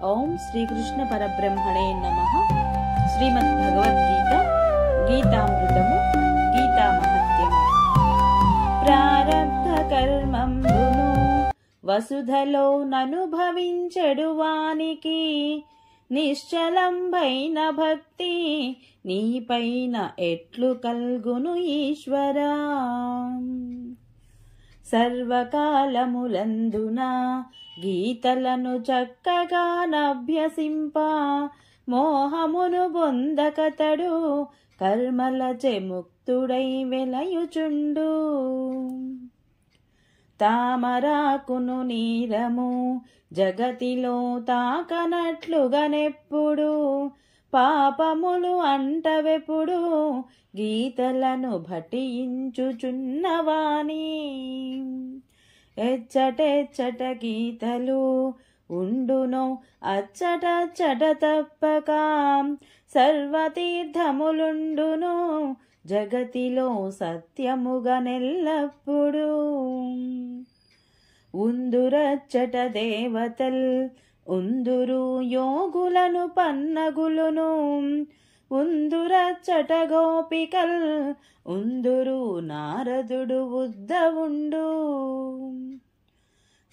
ఓం శ్రీకృష్ణ పరబ్రహ్మణే నమః. శ్రీమద్భగవద్గీత గీతామృతము గీతామహత్యము. ప్రారబ్ధ కర్మంబును వసుధలో ననుభవించెడు వానికి నిశ్చలంబైన భక్తి నీపైన ఎట్లు కల్గును ఈశ్వరా. సర్వకాలములందున గీతలను చక్కగా నభ్యసింప మోహమును బొందకతడు కర్మలచే ముక్తుడై వెలయుచుండు. తామరాకును నీరము జగతిలో తాకనట్లుగనెప్పుడు పాపములు అంటవెప్పుడు గీతలను భటించుచున్నవాని. ఎచ్చటెచ్చట గీతలు ఉండునో అచ్చటచ్చట తప్పక సర్వతీర్థములుండును జగతిలో సత్యముగా నెల్లప్పుడు. ఉందురచ్చట దేవతల్ ఉందురు యోగులను పన్నగులును ఉందురచ్చట గోపికల్ ఉందురు నారదుడు ఉద్దవుండు.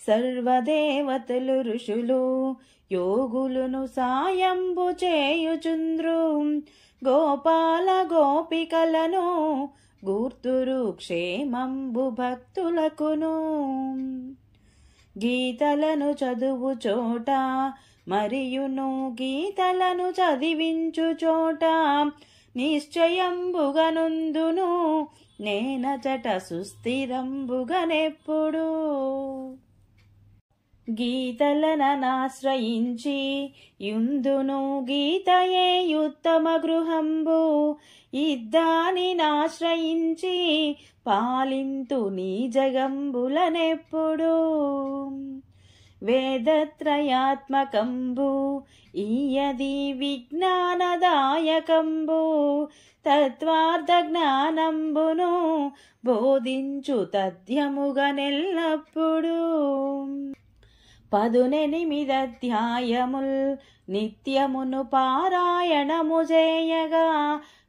సర్వదేవతలు ఋషులు యోగులును సాయంబు చేయుచుంద్రు గోపాల గోపికలను గూర్తురు క్షేమంబు భక్తులకును. గీతలను చదువు చోట మరియును గీతలను చదివించు చోట నిశ్చయంబుగనుందును నేనచట సుస్థిరంబుగనెప్పుడు. గీతలనాశ్రయించి యుందును గీతయే ఉత్తమ గృహంబు ఇద్దానినాశ్రయించి పాలింతు నీ జగంబులనెప్పుడు. వేదత్రయాత్మకంబు ఈయది విజ్ఞానదాయకంబు తత్వార్థ జ్ఞానంబును బోధించు తథ్యముగనెల్లప్పుడు. 18 అధ్యాయముల్ నిత్యమును పారాయణము చేయగా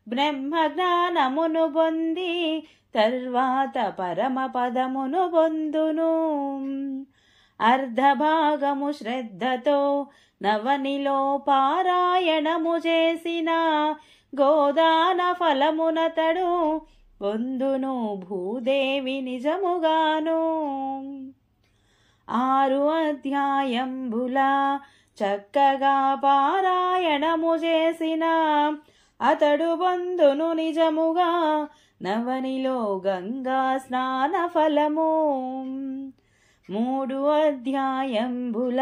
బ్రహ్మ జ్ఞానమును పొంది తర్వాత పరమ పదమును పొందును. అర్ధభాగము శ్రద్ధతో నవనిలో పారాయణము చేసిన గోదాన ఫలమునతడు పొందును భూదేవి నిజముగాను. 6 అధ్యాయంబుల చక్కగా పారాయణము చేసిన అతడు పొందును నిజముగా నవనిలో గంగా స్నాన ఫలము. 3 అధ్యాయంబుల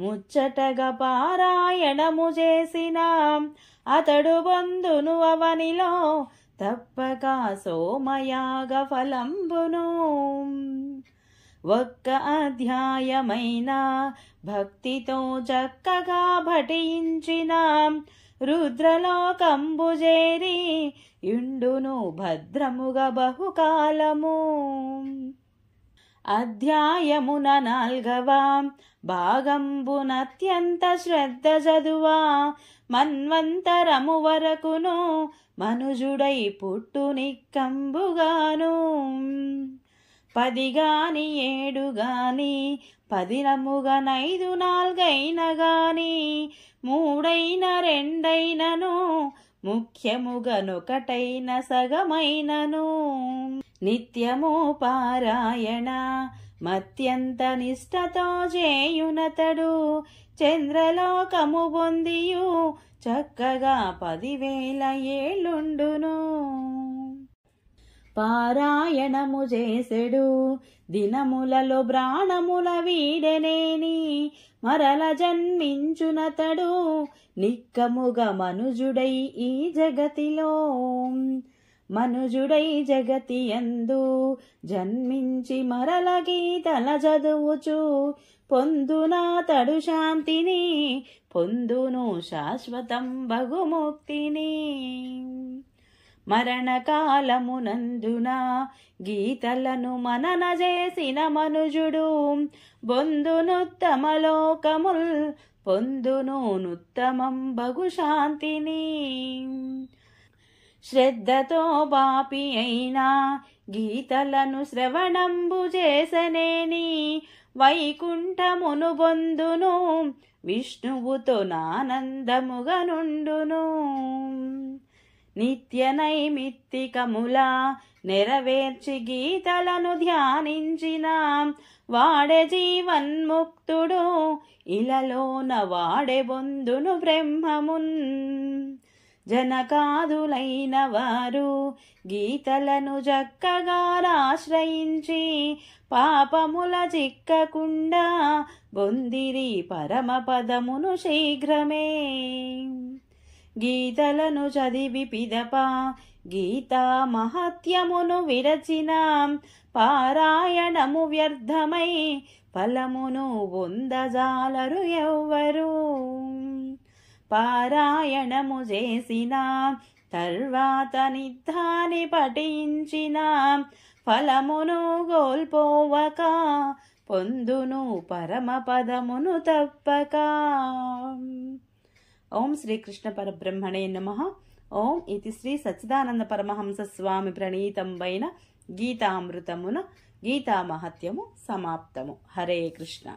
ముచ్చటగా పారాయణము చేసిన అతడు పొందును అవనిలో తప్పక సోమయాగ ఫలంబును. 1 అధ్యాయమైన భక్తితో చక్కగా భటించిన రుద్రలోకంబు చేరి యుండును భద్రముగా బహుకాలము. అధ్యాయమున 4వ భాగంబునత్యంత శ్రద్ధ చదువా మన్వంతరము వరకును మనుజుడై పుట్టు నిక్కంబుగాను. 10 గాని 7 గాని 10 4 గాని 3 2 ముఖ్యముగనొకటైన సగమైనను నిత్యము పారాయణ మత్యంత నిష్టతో చేయునతడు చంద్రలోకము పొందియు చక్కగా 10,000 ఏళ్ళుండును. పారాయణము చేసెడు దినములలో ప్రాణముల వీడెనేని మరల జన్మించునతడు నిక్కముగా మనుజుడై ఈ జగతిలో. మనుజుడై జగతి యందు జన్మించి మరల గీతల చదువుచు పొందునాతడు శాంతిని పొందును శాశ్వతం బగుముక్తిని. మరణకాలమునందున గీతలను మనన చేసిన మనుజుడు బొందునుత్తమలోకముల్ పొందును నుత్తమం బగు శాంతిని. శ్రద్ధతో బాపి అయినా గీతలను శ్రవణంబు చేసనేని వైకుంఠమును బొందును విష్ణువుతో నానందముగా నుండును. నిత్య నైమిత్తికముల నెరవేర్చి గీతలను ధ్యానించిన వాడే జీవన్ముక్తుడు, ఇలలోన వాడే బొందును బ్రహ్మమున్. జనకాదులైన వారు గీతలను చక్కగా ఆశ్రయించి పాపముల చిక్కకుండా బొందిరి పరమపదమును శీఘ్రమే. గీతలను చదివి పిదప గీతా మహత్యమును విరచిన పారాయణము వ్యర్థమై ఫలమును పొందజాలరు ఎవ్వరు. పారాయణము చేసిన తర్వాత నిద్ధాని పఠించిన ఫలమును గోల్పోవక పొందును పరమపదమును తప్పక. ఓం శ్రీకృష్ణ పరబ్రహ్మణే నమః. ఓం ఇది శ్రీ సచ్చిదానంద పరమహంస స్వామి ప్రణీతంబైన గీతామృతమున గీతా మహత్యము సమాప్తము. హరే కృష్ణ.